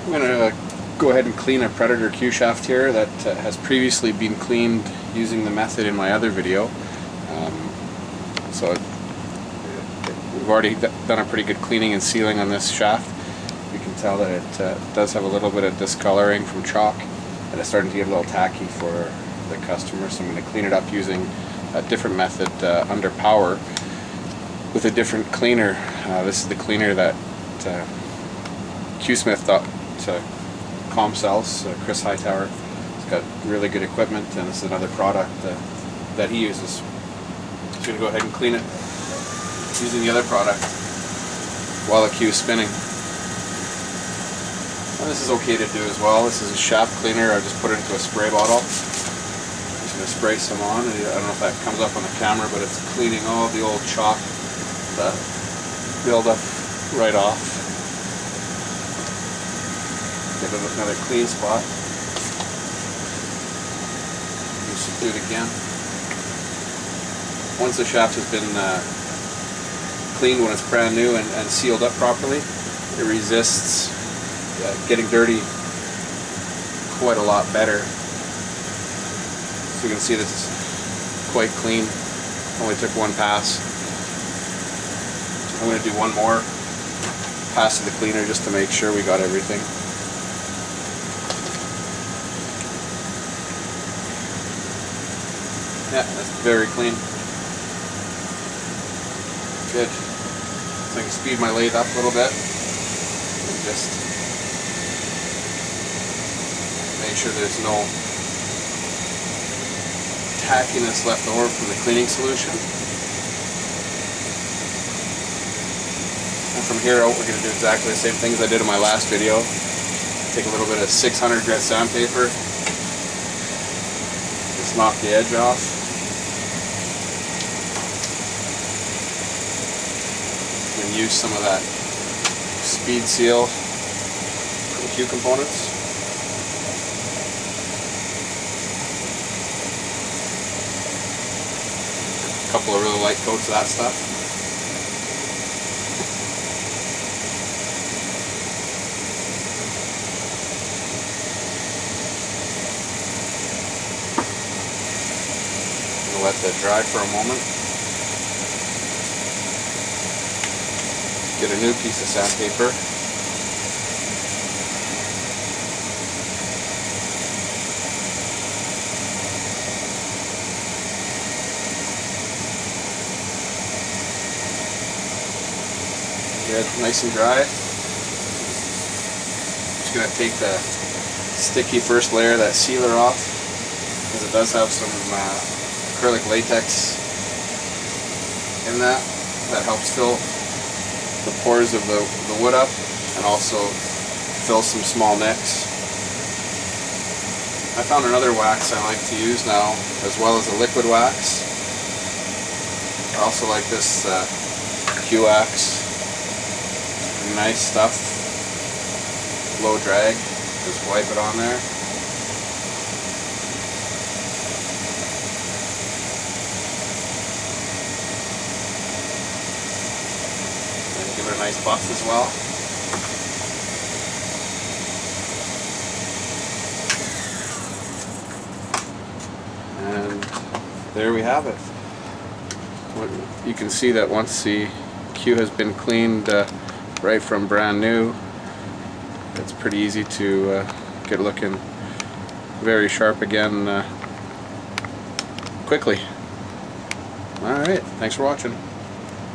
I'm going to go ahead and clean a Predator Q shaft here that has previously been cleaned using the method in my other video. So we've already done a pretty good cleaning and sealing on this shaft. You can tell that it does have a little bit of discoloring from chalk, and it's starting to get a little tacky for the customer, so I'm going to clean it up using a different method under power with a different cleaner. This is the cleaner that QSmith.com sells, Chris Hightower. He's got really good equipment, and this is another product that he uses. So I'm going to go ahead and clean it using the other product while the Q is spinning. And this is okay to do as well. This is a shaft cleaner. I just put it into a spray bottle. I'm just going to spray some on. I don't know if that comes up on the camera, but it's cleaning all the old chalk, the buildup right off. Get another clean spot. Just do it again. Once the shaft has been cleaned when it's brand new and sealed up properly, it resists getting dirty quite a lot better. So you can see this is quite clean. Only took one pass. I'm going to do one more pass of the cleaner just to make sure we got everything. Yeah, that's very clean. Good. So I can speed my lathe up a little bit and just make sure there's no tackiness left over from the cleaning solution. And from here out, we're going to do exactly the same things I did in my last video. Take a little bit of 600 grit sandpaper, just knock the edge off. And use some of that speed seal for the Q components. A couple of really light coats of that stuff. We'll let that dry for a moment. Get a new piece of sandpaper. Good, nice and dry. Just going to take the sticky first layer, that sealer, off, because it does have some acrylic latex in that helps fill the pores of the wood up and also fill some small nicks. I found another wax I like to use now, as well as a liquid wax. I also like this Q wax. Nice stuff, low drag. Just wipe it on there. Give it a nice buff as well. And there we have it. You can see that once the Q has been cleaned right from brand new, it's pretty easy to get looking very sharp again quickly. Alright, thanks for watching.